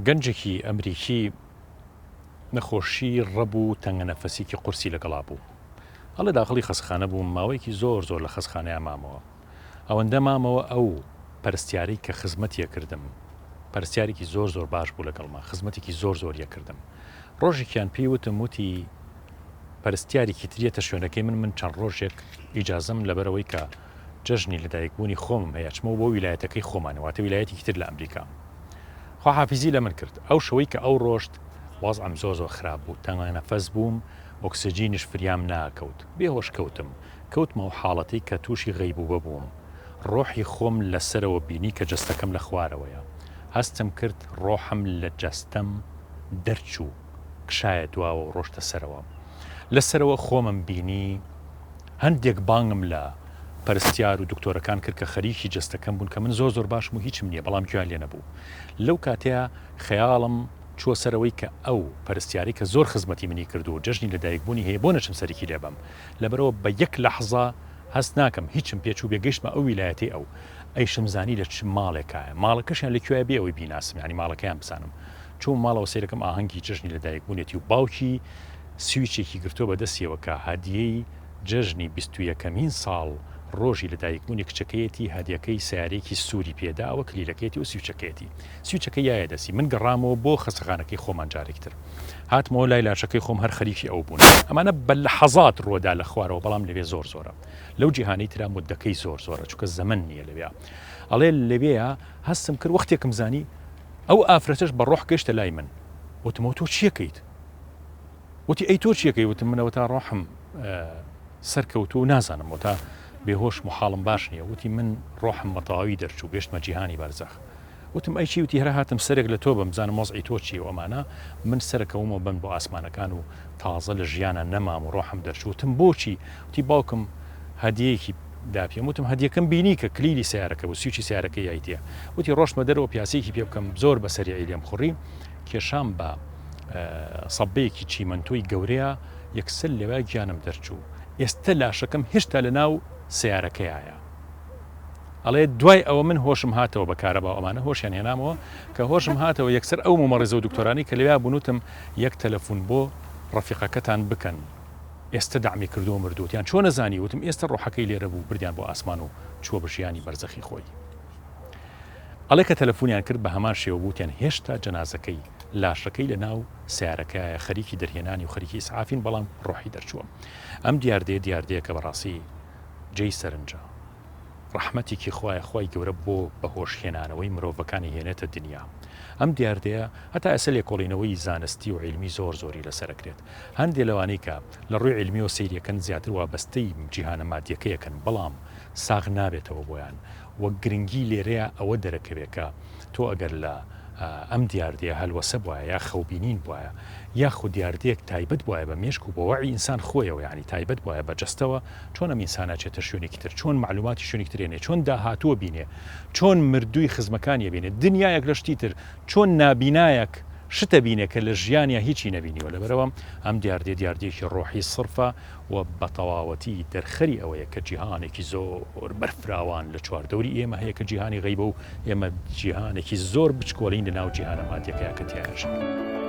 گەنجێکی ئەمریکی نەخۆشی ڕەبوو تەنگە نەفەسێکی قورسی لەگەڵا بوو. هەڵێ داخڵی خەسخانە بووم ماوەیەکی زۆر لە خەسخانەیە مامەوە. ئەوەندە مامەوە ئەو پەرستیارەی کە خزمەتیە کردم. پەرستیارێکی زۆر باش بوو لەگەڵما، خزمەتێکی زۆر یەکردم. ڕۆژێکیان پێی وتی پەرستیارێکی تریەتە شوێنەکەی من چەند ڕۆژێک ئیجازەم لەبەرەوەی کە جەژنی لەدایکبوونی خۆمم هەیە چمەوە بۆ ویلایەتەکەی خۆمانەواتە ویلایەتێکی تر لە ئەمریکا. خواحافیزی لە من کرد ئەو شەوەی کە ئەو ڕۆژت وەزعم زۆر خراپ بوو، تەنگە نەفەس بووم، ئۆکسجینش فریام ناکەوت، بێهۆش کەوتمەوە حاڵەتی کە تووشی غەیبوبە بووم. ڕۆحی خۆم لەسەرەوە بینی کە جەستەکەم لە خوارەوەیە. هەستم کرد ڕۆحم لە جەستەم دەرچوو، کشایە دواوە و ڕۆشتە سەرەوە. لەسەرەوە خۆمم بینی هەندێک بانگم لە پەرستیار و دکتۆرەکان کرد کە خەریکی جەستەکەم بوون کە من زۆر باشم و هیچم نییە، بەڵام گویان لێ نەبوو. لەو کاتەیە خەیاڵم چوە سەرەوەی کە ئەو پەرستیاری کە زۆر خزمەتی منی کردو و جەژنی لەدایکبوونی هەیە بۆ نەچم سەرکی لێبم، لەبەرەوە بە یەک لەحظە هەست ناکەم هیچم پێچوو بێگەیشتمە ئەو ویلایەتی ئەو ئەیشمزانی لە چ ماڵێکایە، ماڵەکەشیان لەکوێ بێ ئەوەی بیناسم، ینی ماڵەکەیان بزانم. چوو ماڵەوە سیرەکەم ئاهەنگی جەژنی لەدایکبوونێتی و باوکی سویچێکی گرتۆ بەدەستیەوە کە هەدیەی جەژنی 21مین ساڵ ڕۆژی لەدایکبوونی کچەکەیەتی هەدیەکەی سیارێکی سووری پێداوە کلیلەکەیەتی و سویچەکەی یایە دەسی. من گەڕامەوە بۆ خەسەخانەکەی خۆمان جارێکتر، هاتمەوە لای لاشەکەی خۆم هەر خەریکی ئەو بوون. ئەمانە بە لەحەزات ڕۆدا لە خوارەوە، بەڵام لەوێ زۆرە لەو جیهانی ترا مدەکەی زۆرە چونکە زەمن نییە لەوێ. ئەڵێ لەوێە هەستم کرد وەختێکم زانی ئەو ئافرەتەش بە ڕۆح گەشتە لای من. وتمەوە تۆ چیەکەیت؟ وتی ئەی تۆ چیەکەی؟ وتم منەوە تا ڕۆحم سەرکەوتو و نازانم تا بێهۆش محاڵم باش نییە. وتی من ڕۆحم مەتەواوی دەرچوو گەشتمە جیهانی بەرزەخ. وتم ئەی چی؟ وتی هەرە هاتم سەرێک لە تۆ بم بزانم مۆزعی تۆ چیە و ئەمانە. من سەرەکەومەوە بم بۆ ئاسمانەکان و تازە لە ژیانە نەمام و ڕۆحم دەرچوو. وتم بۆچی؟ وتی باوکم هەدیەیەکی داپێم. وتم هەدیەکەم بینی کە کلیلی سیارەکە و سویچی سیارەکەی یایتیە. وتی ڕۆژمە دەرەوە پیاسەیەکی پێ بکەم زۆر بەسەریعی لێم خوڕی، کێشام بە سەبەیەکی چیمەنتۆی گەورەیە یەکسەر لەوە گیانم دەرچوو. ئێستا لاشەکەم هێشتا لە ناو سیارەکەیایە. ئەڵێ دوای ئەوە من هۆشم هاتەوە بەکارەبا ئەمانە هۆشیان هێنامەوە کە هۆشم هاتەوە یەکسەر ئەو مەمەڕێزە و دکتۆرانی کە لەوێ بنوتم یەک تەلەفۆن بۆ ڕەفیقەکەتان بکەن، ئێستا دامی کردو و مردووتیان چۆن نەزانی. وتم ئێستا ڕۆحەکەی لێرە بوو، بردیان بۆ ئاسمان و چووە بە ژیانی بەرزەخی خۆی. ئەڵێ کە تەلەفۆنیان کرد بە هەمان شێوە بوتیان هێشتا جەنازەکەی لاشەکەی لە ناو سیارەکەیە، خەریکی دەرهێنانی و خەریکی ئیسعافین، بەڵام ڕۆحی دەرچووە. ئەم دیاردەیە کە بەڕاستی جێی سەرنجە، ڕەحمەتێکی خوای گەورە بۆ بەهۆشهێنانەوەی مرۆڤەکانی هێنێتە دنیا. ئەم دیاردەیە هەتا ئەسە لێکۆڵینەوەی زانستی و علمی زۆری لەسەرکرێت. هەندێک لەوانەی کە لە ڕووی علمی و سەیریەکەن زیاتر وابەستەی جیهانە مادیەکەیەکەن، بەڵام ساغ نابێتەوە بۆیان. وەک گرنگی لێرەیە ئەوە دەرەکەوێت کە تۆ ئەگەر لە ئەم دیاردەیە هەلوەسە بواە یا خەوبینین بواە یاخود دیاردەیەک تایبەت بواە بە مێشک و بە وەعی ئینسان خۆیەوە، یعنی تایبەت بواە بە جەستەوە، چۆن ئەم ئینسانە چێتە شوێنێکی تر، چۆن معلوماتی شوێنێکی ترێنێ، چۆن داهاتووە بینێ، چۆن مردووی خزمەکانی بینێ، دنیایەک لە شتی تر، چۆن نابینایەک شتە بینێ کە لە ژیانیا هیچی نەبینیوە. لەبەرەوە ئەم دیاردەیەکی ڕۆحی سرفە و بە تەواوەتی دەرخەری ئەوەیە کە جیهانێکی زۆر بەرفراوان لە چواردەوری ئێمە هەیە کە جیهانی غەیبە و ئێمە جیهانێکی زۆر بچکۆڵین لە ناو جیهانە مادیەکەیە کە تیایەژە.